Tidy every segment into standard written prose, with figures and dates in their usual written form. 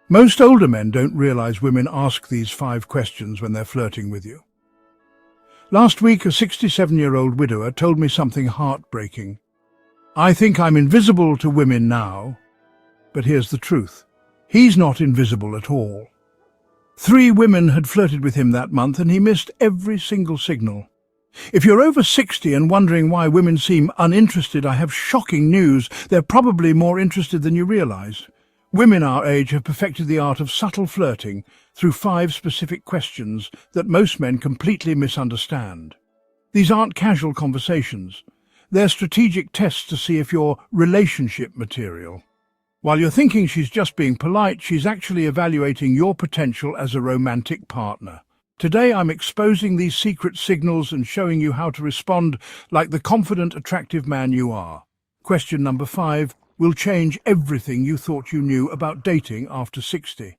Most older men don't realize women ask these 5 questions when they're flirting with you. Last week, a 67-year-old widower told me something heartbreaking. I think I'm invisible to women now, but here's the truth. He's not invisible at all. 3 women had flirted with him that month and he missed every single signal. If you're over 60 and wondering why women seem uninterested, I have shocking news. They're probably more interested than you realize. Women our age have perfected the art of subtle flirting through 5 specific questions that most men completely misunderstand. These aren't casual conversations. They're strategic tests to see if you're relationship material. While you're thinking she's just being polite, she's actually evaluating your potential as a romantic partner. Today I'm exposing these secret signals and showing you how to respond like the confident, attractive man you are. Question number 5 will change everything you thought you knew about dating after 60.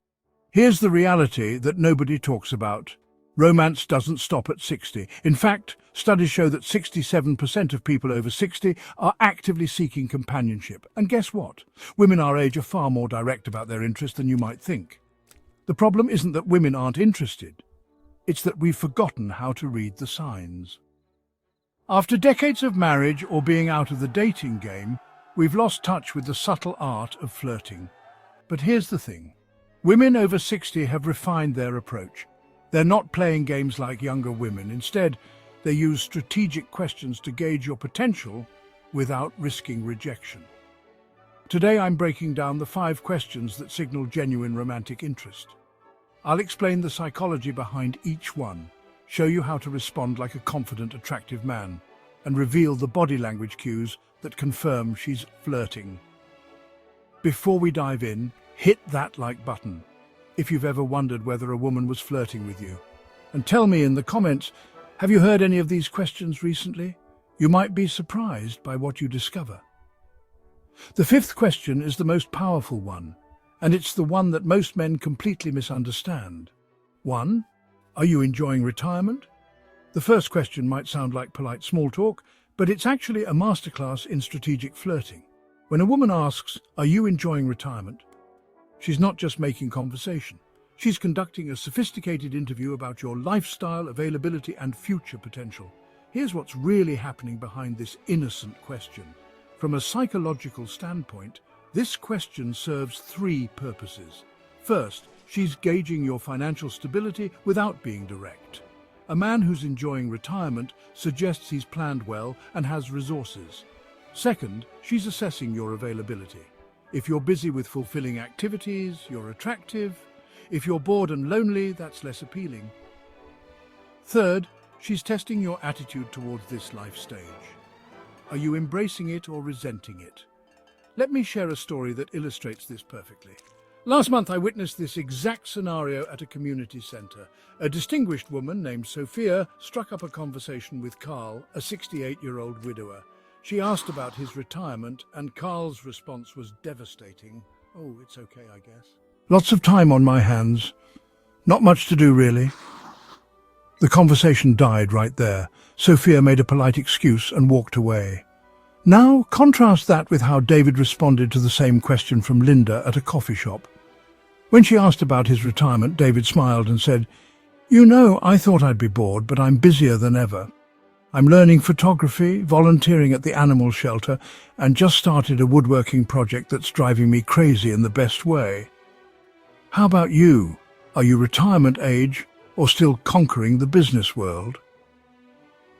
Here's the reality that nobody talks about. Romance doesn't stop at 60. In fact, studies show that 67% of people over 60 are actively seeking companionship. And guess what? Women our age are far more direct about their interest than you might think. The problem isn't that women aren't interested. It's that we've forgotten how to read the signs. After decades of marriage or being out of the dating game, we've lost touch with the subtle art of flirting. But here's the thing. Women over 60 have refined their approach. They're not playing games like younger women. Instead, they use strategic questions to gauge your potential without risking rejection. Today I'm breaking down the 5 questions that signal genuine romantic interest. I'll explain the psychology behind each one, show you how to respond like a confident, attractive man, and reveal the body language cues that confirm she's flirting. Before we dive in, hit that like button if you've ever wondered whether a woman was flirting with you. And tell me in the comments, have you heard any of these questions recently? You might be surprised by what you discover. The 5th question is the most powerful one, and it's the one that most men completely misunderstand. 1. Are you enjoying retirement? The first question might sound like polite small talk, but it's actually a masterclass in strategic flirting. When a woman asks, "Are you enjoying retirement?" she's not just making conversation. She's conducting a sophisticated interview about your lifestyle, availability, and future potential. Here's what's really happening behind this innocent question. From a psychological standpoint, this question serves 3 purposes. First, she's gauging your financial stability without being direct. A man who's enjoying retirement suggests he's planned well and has resources. Second, she's assessing your availability. If you're busy with fulfilling activities, you're attractive. If you're bored and lonely, that's less appealing. Third, she's testing your attitude towards this life stage. Are you embracing it or resenting it? Let me share a story that illustrates this perfectly. Last month, I witnessed this exact scenario at a community centre. A distinguished woman named Sophia struck up a conversation with Carl, a 68-year-old widower. She asked about his retirement, and Carl's response was devastating. "Oh, it's okay, I guess. Lots of time on my hands. Not much to do, really." The conversation died right there. Sophia made a polite excuse and walked away. Now, contrast that with how David responded to the same question from Linda at a coffee shop. When she asked about his retirement, David smiled and said, "You know, I thought I'd be bored, but I'm busier than ever. I'm learning photography, volunteering at the animal shelter, and just started a woodworking project that's driving me crazy in the best way. How about you? Are you retirement age or still conquering the business world?"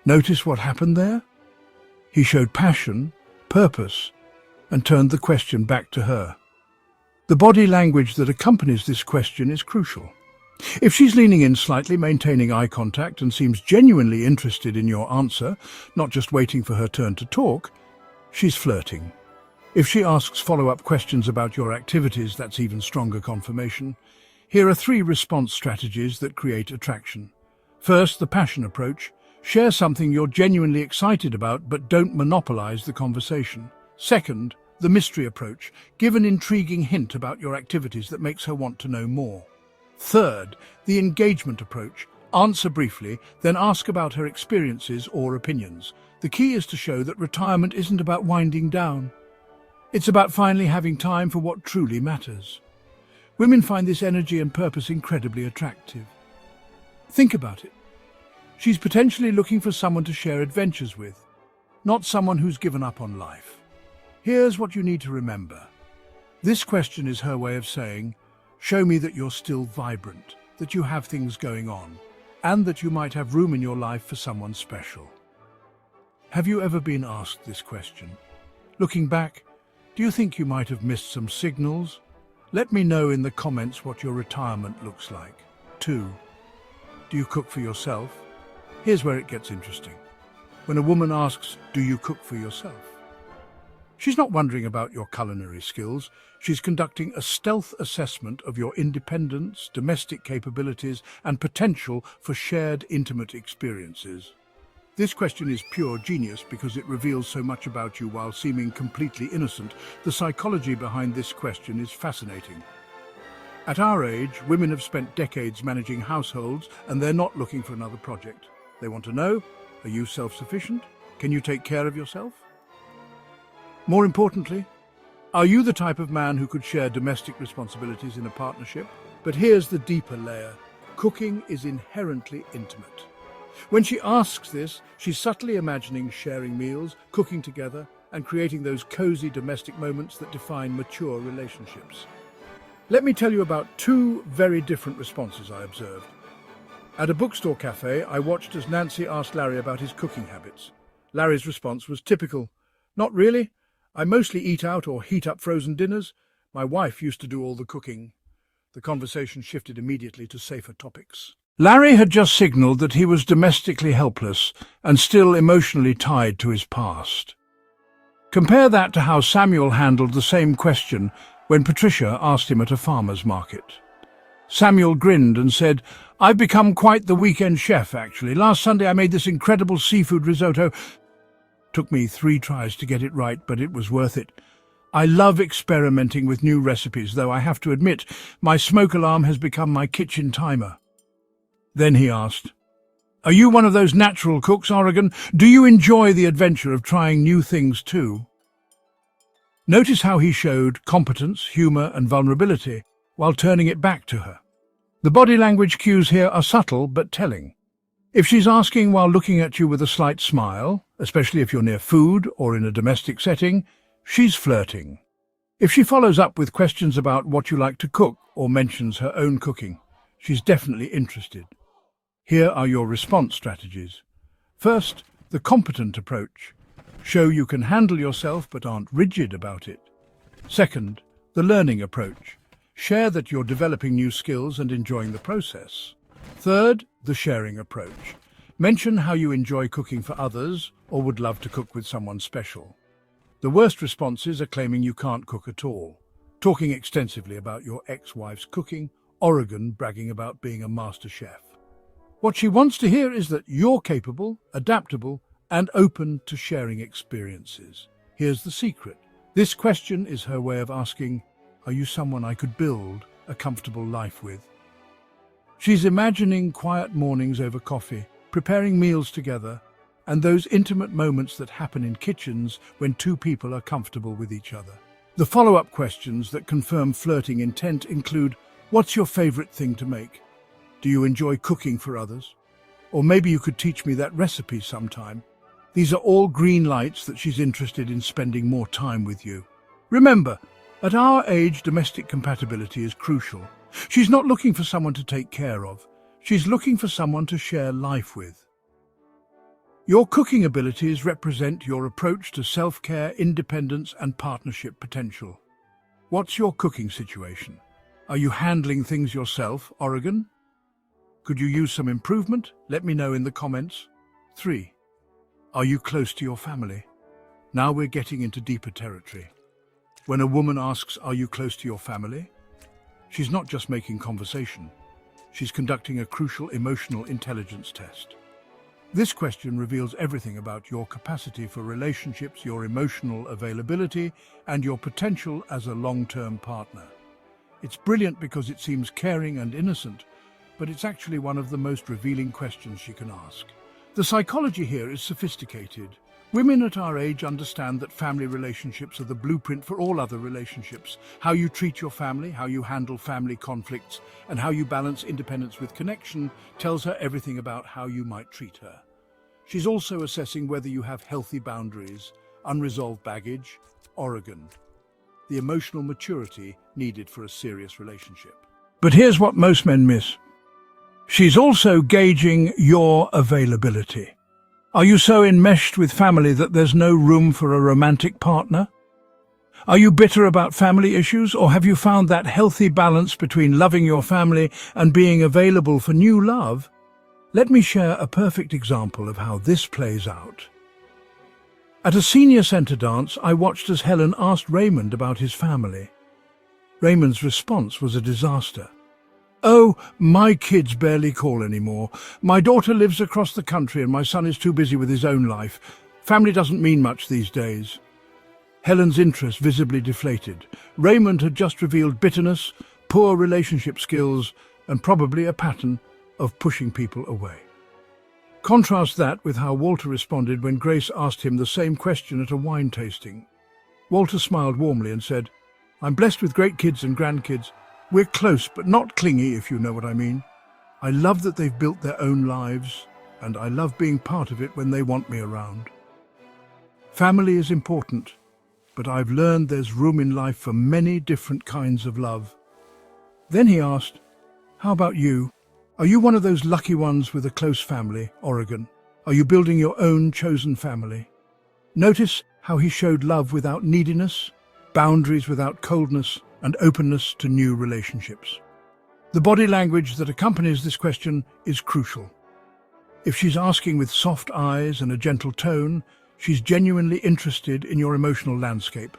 Notice what happened there? He showed passion, purpose, and turned the question back to her. The body language that accompanies this question is crucial. If she's leaning in slightly, maintaining eye contact, and seems genuinely interested in your answer, not just waiting for her turn to talk, she's flirting. If she asks follow-up questions about your activities, that's even stronger confirmation. Here are 3 response strategies that create attraction. First, the passion approach. Share something you're genuinely excited about, but don't monopolize the conversation. Second, the mystery approach. Give an intriguing hint about your activities that makes her want to know more. Third, the engagement approach. Answer briefly, then ask about her experiences or opinions. The key is to show that retirement isn't about winding down. It's about finally having time for what truly matters. Women find this energy and purpose incredibly attractive. Think about it. She's potentially looking for someone to share adventures with, not someone who's given up on life. Here's what you need to remember. This question is her way of saying, show me that you're still vibrant, that you have things going on, and that you might have room in your life for someone special. Have you ever been asked this question? Looking back, do you think you might have missed some signals? Let me know in the comments what your retirement looks like. 2. Do you cook for yourself? Here's where it gets interesting. When a woman asks, do you cook for yourself? She's not wondering about your culinary skills. She's conducting a stealth assessment of your independence, domestic capabilities, and potential for shared intimate experiences. This question is pure genius because it reveals so much about you while seeming completely innocent. The psychology behind this question is fascinating. At our age, women have spent decades managing households and they're not looking for another project. They want to know, are you self-sufficient? Can you take care of yourself? More importantly, are you the type of man who could share domestic responsibilities in a partnership? But here's the deeper layer. Cooking is inherently intimate. When she asks this, she's subtly imagining sharing meals, cooking together, and creating those cozy domestic moments that define mature relationships. Let me tell you about 2 very different responses I observed. At a bookstore cafe, I watched as Nancy asked Larry about his cooking habits. Larry's response was typical. Not really. I mostly eat out or heat up frozen dinners. My wife used to do all the cooking. The conversation shifted immediately to safer topics. Larry had just signaled that he was domestically helpless and still emotionally tied to his past. Compare that to how Samuel handled the same question when Patricia asked him at a farmer's market. Samuel grinned and said, I've become quite the weekend chef, actually. Last Sunday I made this incredible seafood risotto. Took me 3 tries to get it right, but it was worth it. I love experimenting with new recipes, though I have to admit, my smoke alarm has become my kitchen timer. Then he asked, are you one of those natural cooks, Oregon? Do you enjoy the adventure of trying new things too? Notice how he showed competence, humor, and vulnerability while turning it back to her. The body language cues here are subtle but telling. If she's asking while looking at you with a slight smile, especially if you're near food or in a domestic setting, she's flirting. If she follows up with questions about what you like to cook or mentions her own cooking, she's definitely interested. Here are your response strategies. First, the competent approach. Show you can handle yourself but aren't rigid about it. Second, the learning approach. Share that you're developing new skills and enjoying the process. Third, the sharing approach. Mention how you enjoy cooking for others or would love to cook with someone special. The worst responses are claiming you can't cook at all, talking extensively about your ex-wife's cooking, Oregon bragging about being a master chef. What she wants to hear is that you're capable, adaptable, and open to sharing experiences. Here's the secret. This question is her way of asking, are you someone I could build a comfortable life with? She's imagining quiet mornings over coffee, preparing meals together, and those intimate moments that happen in kitchens when 2 people are comfortable with each other. The follow-up questions that confirm flirting intent include, what's your favorite thing to make? Do you enjoy cooking for others? Or maybe you could teach me that recipe sometime. These are all green lights that she's interested in spending more time with you. Remember, at our age, domestic compatibility is crucial. She's not looking for someone to take care of. She's looking for someone to share life with. Your cooking abilities represent your approach to self-care, independence, and partnership potential. What's your cooking situation? Are you handling things yourself, Oregon? Could you use some improvement? Let me know in the comments. 3. Are you close to your family? Now we're getting into deeper territory. When a woman asks, are you close to your family? She's not just making conversation. She's conducting a crucial emotional intelligence test. This question reveals everything about your capacity for relationships, your emotional availability, and your potential as a long-term partner. It's brilliant because it seems caring and innocent, but it's actually one of the most revealing questions she can ask. The psychology here is sophisticated. Women at our age understand that family relationships are the blueprint for all other relationships. How you treat your family, how you handle family conflicts, and how you balance independence with connection tells her everything about how you might treat her. She's also assessing whether you have healthy boundaries, unresolved baggage, Oregon, the emotional maturity needed for a serious relationship. But here's what most men miss. She's also gauging your availability. Are you so enmeshed with family that there's no room for a romantic partner? Are you bitter about family issues, or have you found that healthy balance between loving your family and being available for new love? Let me share a perfect example of how this plays out. At a senior centre dance, I watched as Helen asked Raymond about his family. Raymond's response was a disaster. "Oh, my kids barely call anymore. My daughter lives across the country and my son is too busy with his own life. Family doesn't mean much these days." Helen's interest visibly deflated. Raymond had just revealed bitterness, poor relationship skills, and probably a pattern of pushing people away. Contrast that with how Walter responded when Grace asked him the same question at a wine tasting. Walter smiled warmly and said, "I'm blessed with great kids and grandkids. We're close, but not clingy, if you know what I mean. I love that they've built their own lives, and I love being part of it when they want me around. Family is important, but I've learned there's room in life for many different kinds of love." Then he asked, "How about you? Are you one of those lucky ones with a close family, Oregon? Are you building your own chosen family?" Notice how he showed love without neediness, boundaries without coldness, and openness to new relationships. The body language that accompanies this question is crucial. If she's asking with soft eyes and a gentle tone, she's genuinely interested in your emotional landscape.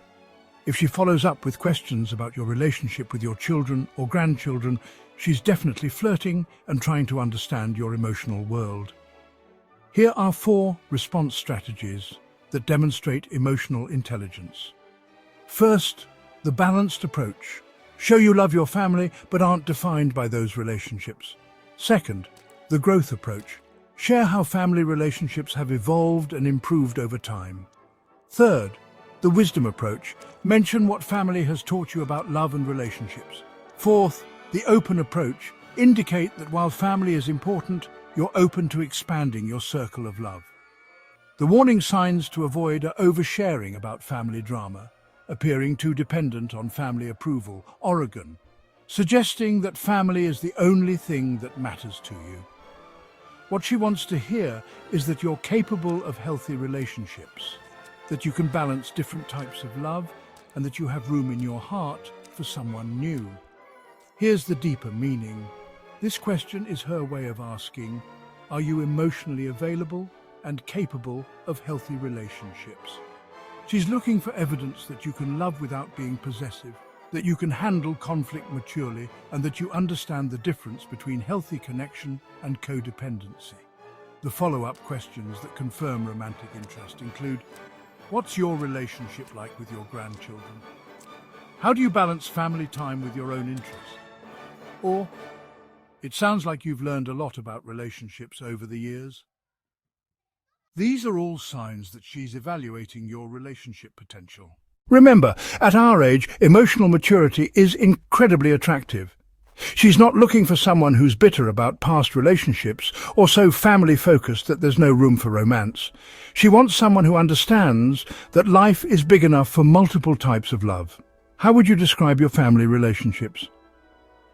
If she follows up with questions about your relationship with your children or grandchildren, she's definitely flirting and trying to understand your emotional world. Here are 4 response strategies that demonstrate emotional intelligence. First, the balanced approach. Show you love your family but aren't defined by those relationships. Second, the growth approach. Share how family relationships have evolved and improved over time. Third, the wisdom approach. Mention what family has taught you about love and relationships. Fourth, the open approach. Indicate that while family is important, you're open to expanding your circle of love. The warning signs to avoid are oversharing about family drama, appearing too dependent on family approval, Oregon, suggesting that family is the only thing that matters to you. What she wants to hear is that you're capable of healthy relationships, that you can balance different types of love, and that you have room in your heart for someone new. Here's the deeper meaning. This question is her way of asking, are you emotionally available and capable of healthy relationships? She's looking for evidence that you can love without being possessive, that you can handle conflict maturely, and that you understand the difference between healthy connection and codependency. The follow-up questions that confirm romantic interest include, what's your relationship like with your grandchildren? How do you balance family time with your own interests? Or, it sounds like you've learned a lot about relationships over the years. These are all signs that she's evaluating your relationship potential. Remember, at our age, emotional maturity is incredibly attractive. She's not looking for someone who's bitter about past relationships or so family-focused that there's no room for romance. She wants someone who understands that life is big enough for multiple types of love. How would you describe your family relationships?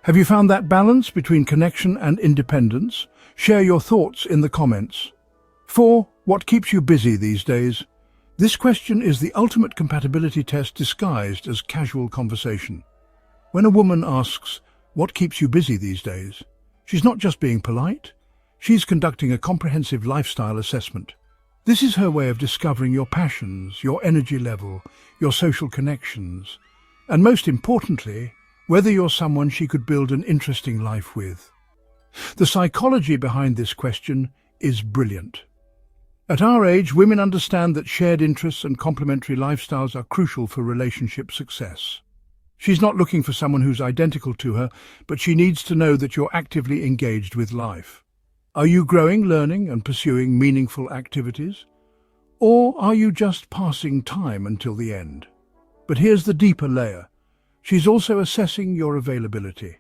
Have you found that balance between connection and independence? Share your thoughts in the comments. 4. What keeps you busy these days? This question is the ultimate compatibility test disguised as casual conversation. When a woman asks, "What keeps you busy these days?" she's not just being polite, she's conducting a comprehensive lifestyle assessment. This is her way of discovering your passions, your energy level, your social connections, and most importantly, whether you're someone she could build an interesting life with. The psychology behind this question is brilliant. At our age, women understand that shared interests and complementary lifestyles are crucial for relationship success. She's not looking for someone who's identical to her, but she needs to know that you're actively engaged with life. Are you growing, learning, and pursuing meaningful activities? Or are you just passing time until the end? But here's the deeper layer. She's also assessing your availability.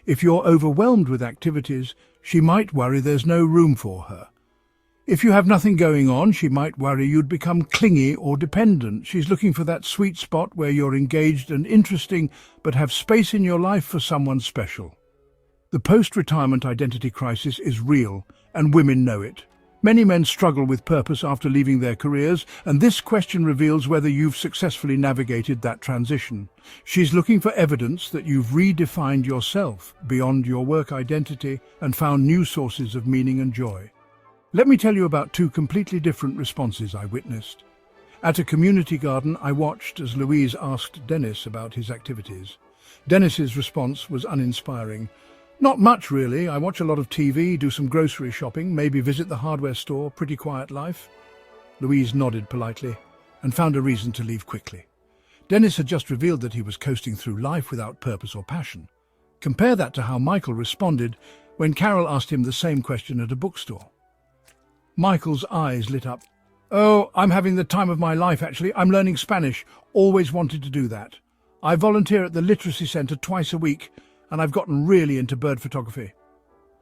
If you're overwhelmed with activities, she might worry there's no room for her. If you have nothing going on, she might worry you'd become clingy or dependent. She's looking for that sweet spot where you're engaged and interesting, but have space in your life for someone special. The post-retirement identity crisis is real, and women know it. Many men struggle with purpose after leaving their careers, and this question reveals whether you've successfully navigated that transition. She's looking for evidence that you've redefined yourself beyond your work identity and found new sources of meaning and joy. Let me tell you about two completely different responses I witnessed. At a community garden, I watched as Louise asked Dennis about his activities. Dennis's response was uninspiring. Not much, really. I watch a lot of TV, do some grocery shopping, maybe visit the hardware store, pretty quiet life. Louise nodded politely and found a reason to leave quickly. Dennis had just revealed that he was coasting through life without purpose or passion. Compare that to how Michael responded when Carol asked him the same question at a bookstore. Michael's eyes lit up. "Oh, I'm having the time of my life, actually. I'm learning Spanish. Always wanted to do that. I volunteer at the literacy centre twice a week, and I've gotten really into bird photography.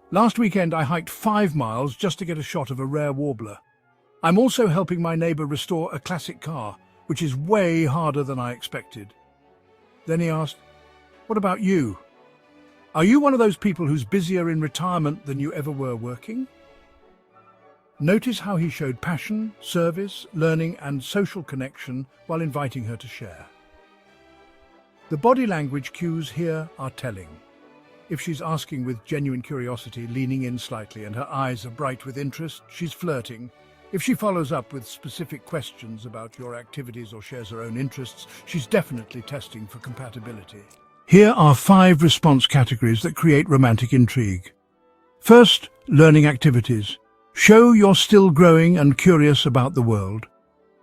Last weekend I hiked 5 miles just to get a shot of a rare warbler. I'm also helping my neighbour restore a classic car, which is way harder than I expected." Then he asked, "What about you? Are you one of those people who's busier in retirement than you ever were working?" Notice how he showed passion, service, learning and social connection while inviting her to share. The body language cues here are telling. If she's asking with genuine curiosity, leaning in slightly, and her eyes are bright with interest, she's flirting. If she follows up with specific questions about your activities or shares her own interests, she's definitely testing for compatibility. Here are 5 response categories that create romantic intrigue. First, learning activities. Show you're still growing and curious about the world.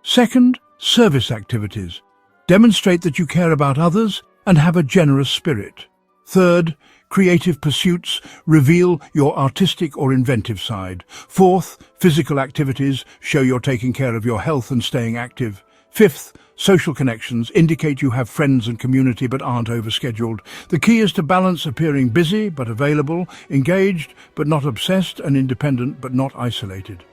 Second, service activities. Demonstrate that you care about others and have a generous spirit. Third, creative pursuits. Reveal your artistic or inventive side. Fourth, physical activities. Show you're taking care of your health and staying active. Fifth, social connections. Indicate you have friends and community but aren't overscheduled. The key is to balance appearing busy but available, engaged but not obsessed, and independent but not isolated.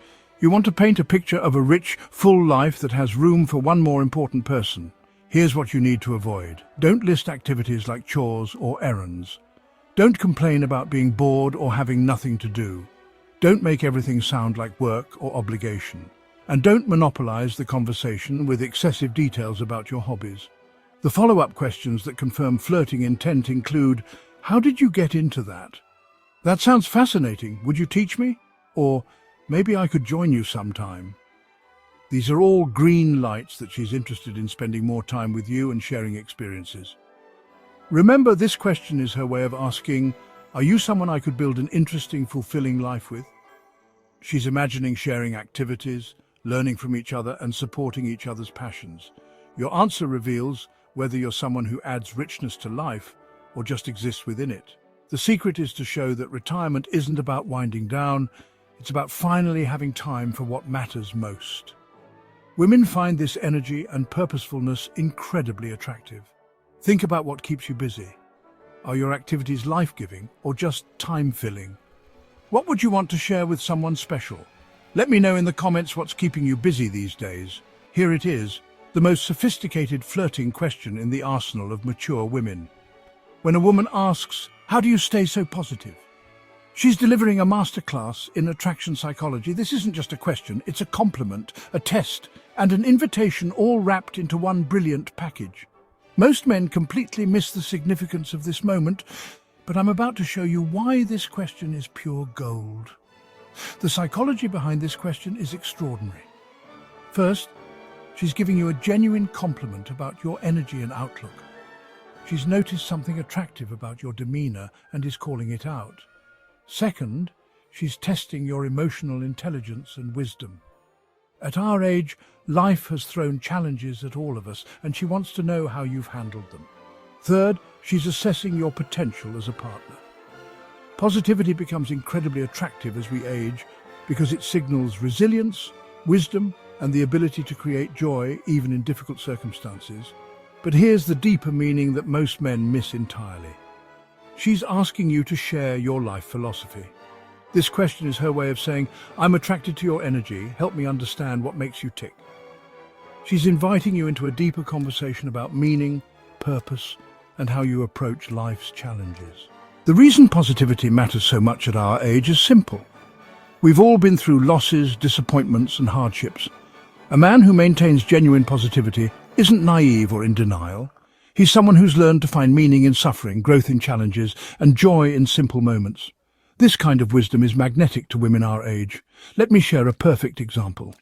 You want to paint a picture of a rich, full life that has room for one more important person. Here's what you need to avoid. Don't list activities like chores or errands. Don't complain about being bored or having nothing to do. Don't make everything sound like work or obligation. And don't monopolize the conversation with excessive details about your hobbies. The follow-up questions that confirm flirting intent include, "How did you get into that? That sounds fascinating. Would you teach me?" Or, "Maybe I could join you sometime." These are all green lights that she's interested in spending more time with you and sharing experiences. Remember, this question is her way of asking, "Are you someone I could build an interesting, fulfilling life with?" She's imagining sharing activities, learning from each other and supporting each other's passions. Your answer reveals whether you're someone who adds richness to life or just exists within it. The secret is to show that retirement isn't about winding down, it's about finally having time for what matters most. Women find this energy and purposefulness incredibly attractive. Think about what keeps you busy. Are your activities life-giving or just time-filling? What would you want to share with someone special? Let me know in the comments what's keeping you busy these days. Here it is, the most sophisticated flirting question in the arsenal of mature women. When a woman asks, "How do you stay so positive?" She's delivering a masterclass in attraction psychology. This isn't just a question, it's a compliment, a test, and an invitation all wrapped into one brilliant package. Most men completely miss the significance of this moment, but I'm about to show you why this question is pure gold. The psychology behind this question is extraordinary. First, she's giving you a genuine compliment about your energy and outlook. She's noticed something attractive about your demeanor and is calling it out. Second, she's testing your emotional intelligence and wisdom. At our age, life has thrown challenges at all of us, and she wants to know how you've handled them. Third, she's assessing your potential as a partner. Positivity becomes incredibly attractive as we age because it signals resilience, wisdom, and the ability to create joy even in difficult circumstances. But here's the deeper meaning that most men miss entirely. She's asking you to share your life philosophy. This question is her way of saying, I'm attracted to your energy, help me understand what makes you tick. She's inviting you into a deeper conversation about meaning, purpose, and how you approach life's challenges. The reason positivity matters so much at our age is simple. We've all been through losses, disappointments, and hardships. A man who maintains genuine positivity isn't naive or in denial. He's someone who's learned to find meaning in suffering, growth in challenges, and joy in simple moments. This kind of wisdom is magnetic to women our age. Let me share a perfect example.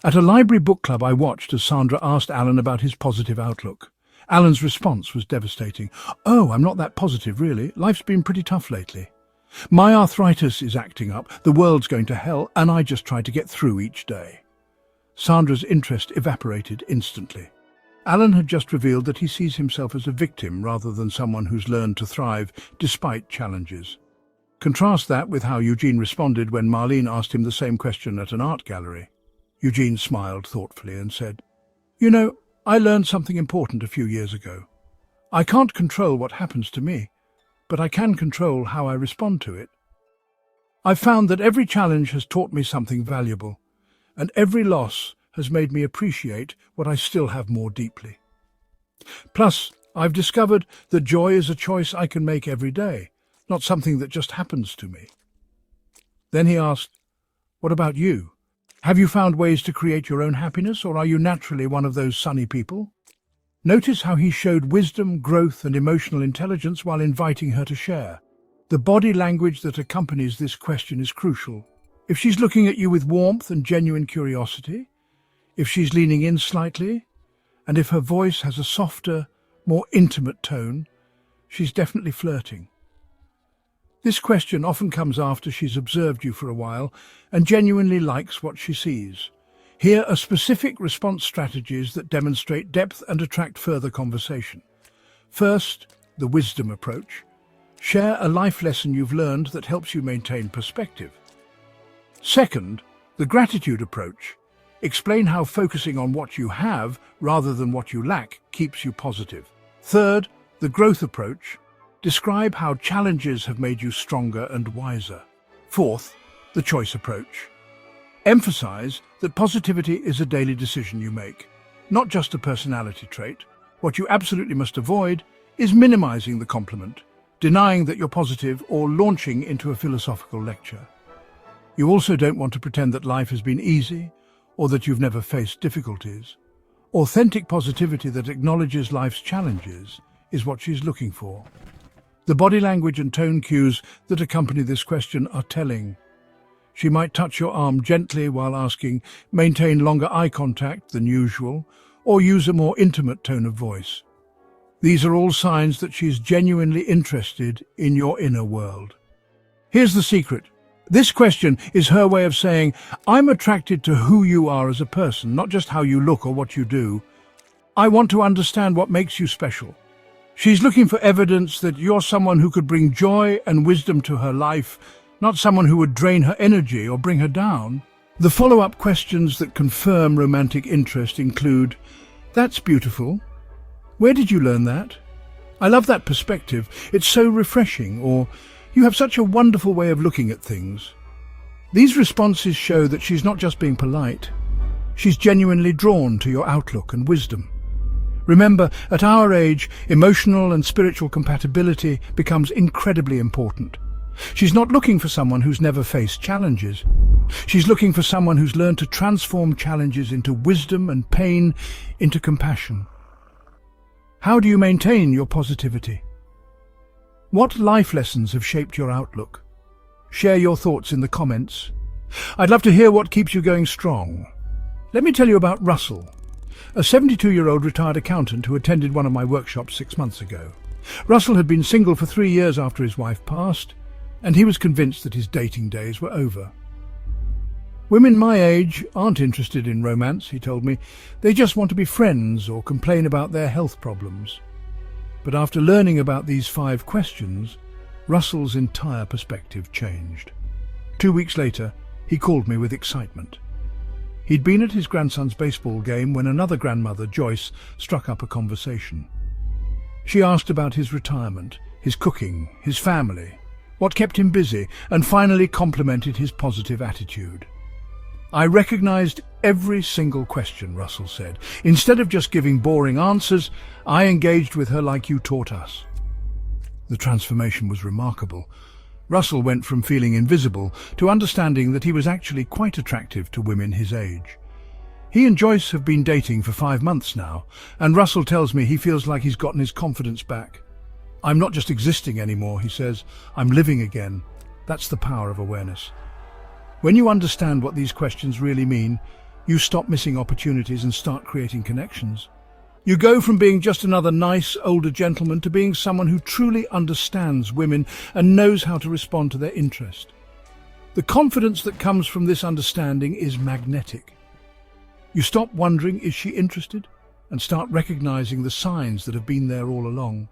At a library book club I watched as Sandra asked Alan about his positive outlook. Alan's response was devastating. Oh, I'm not that positive, really. Life's been pretty tough lately. My arthritis is acting up, the world's going to hell, and I just try to get through each day. Sandra's interest evaporated instantly. Alan had just revealed that he sees himself as a victim rather than someone who's learned to thrive despite challenges. Contrast that with how Eugene responded when Marlene asked him the same question at an art gallery. Eugene smiled thoughtfully and said, You know, I learned something important a few years ago. I can't control what happens to me, but I can control how I respond to it. I've found that every challenge has taught me something valuable, and every loss has made me appreciate what I still have more deeply. Plus, I've discovered that joy is a choice I can make every day, not something that just happens to me. Then he asked, What about you? Have you found ways to create your own happiness, or are you naturally one of those sunny people? Notice how he showed wisdom, growth, and emotional intelligence while inviting her to share. The body language that accompanies this question is crucial. If she's looking at you with warmth and genuine curiosity, if she's leaning in slightly, and if her voice has a softer, more intimate tone, she's definitely flirting. This question often comes after she's observed you for a while and genuinely likes what she sees. Here are specific response strategies that demonstrate depth and attract further conversation. First, the wisdom approach. Share a life lesson you've learned that helps you maintain perspective. Second, the gratitude approach. Explain how focusing on what you have rather than what you lack keeps you positive. Third, the growth approach. Describe how challenges have made you stronger and wiser. Fourth, the choice approach. Emphasize that positivity is a daily decision you make, not just a personality trait. What you absolutely must avoid is minimizing the compliment, denying that you're positive, or launching into a philosophical lecture. You also don't want to pretend that life has been easy or that you've never faced difficulties. Authentic positivity that acknowledges life's challenges is what she's looking for. The body language and tone cues that accompany this question are telling. She might touch your arm gently while asking, maintain longer eye contact than usual, or use a more intimate tone of voice. These are all signs that she's genuinely interested in your inner world. Here's the secret. This question is her way of saying, I'm attracted to who you are as a person, not just how you look or what you do. I want to understand what makes you special. She's looking for evidence that you're someone who could bring joy and wisdom to her life, not someone who would drain her energy or bring her down. The follow-up questions that confirm romantic interest include, That's beautiful. Where did you learn that? I love that perspective. It's so refreshing. Or, You have such a wonderful way of looking at things. These responses show that she's not just being polite. She's genuinely drawn to your outlook and wisdom. Remember, at our age, emotional and spiritual compatibility becomes incredibly important. She's not looking for someone who's never faced challenges. She's looking for someone who's learned to transform challenges into wisdom and pain into compassion. How do you maintain your positivity? What life lessons have shaped your outlook? Share your thoughts in the comments. I'd love to hear what keeps you going strong. Let me tell you about Russell, a 72-year-old retired accountant who attended one of my workshops 6 months ago. Russell had been single for 3 years after his wife passed, and he was convinced that his dating days were over. Women my age aren't interested in romance, he told me. They just want to be friends or complain about their health problems. But after learning about these 5 questions, Russell's entire perspective changed. 2 weeks later, he called me with excitement. He'd been at his grandson's baseball game when another grandmother, Joyce, struck up a conversation. She asked about his retirement, his cooking, his family, what kept him busy, and finally complimented his positive attitude. "I recognized every single question," Russell said. "Instead of just giving boring answers, I engaged with her like you taught us." The transformation was remarkable. Russell went from feeling invisible to understanding that he was actually quite attractive to women his age. He and Joyce have been dating for 5 months now, and Russell tells me he feels like he's gotten his confidence back. "I'm not just existing anymore," he says. "I'm living again." That's the power of awareness. When you understand what these questions really mean, you stop missing opportunities and start creating connections. You go from being just another nice older gentleman to being someone who truly understands women and knows how to respond to their interest. The confidence that comes from this understanding is magnetic. You stop wondering, is she interested? And start recognizing the signs that have been there all along.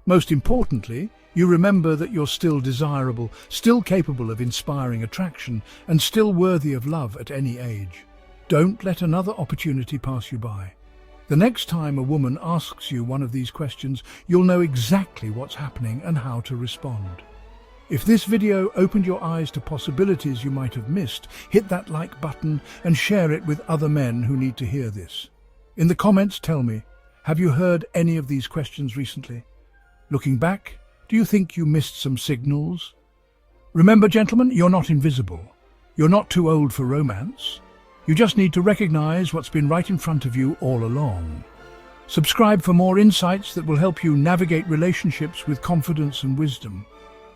Most importantly, you remember that you're still desirable, still capable of inspiring attraction, and still worthy of love at any age. Don't let another opportunity pass you by. The next time a woman asks you one of these questions, you'll know exactly what's happening and how to respond. If this video opened your eyes to possibilities you might have missed, hit that like button and share it with other men who need to hear this. In the comments, tell me, have you heard any of these questions recently? Looking back, do you think you missed some signals? Remember, gentlemen, you're not invisible. You're not too old for romance. You just need to recognize what's been right in front of you all along. Subscribe for more insights that will help you navigate relationships with confidence and wisdom.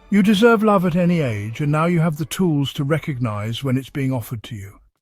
You deserve love at any age, and now you have the tools to recognize when it's being offered to you.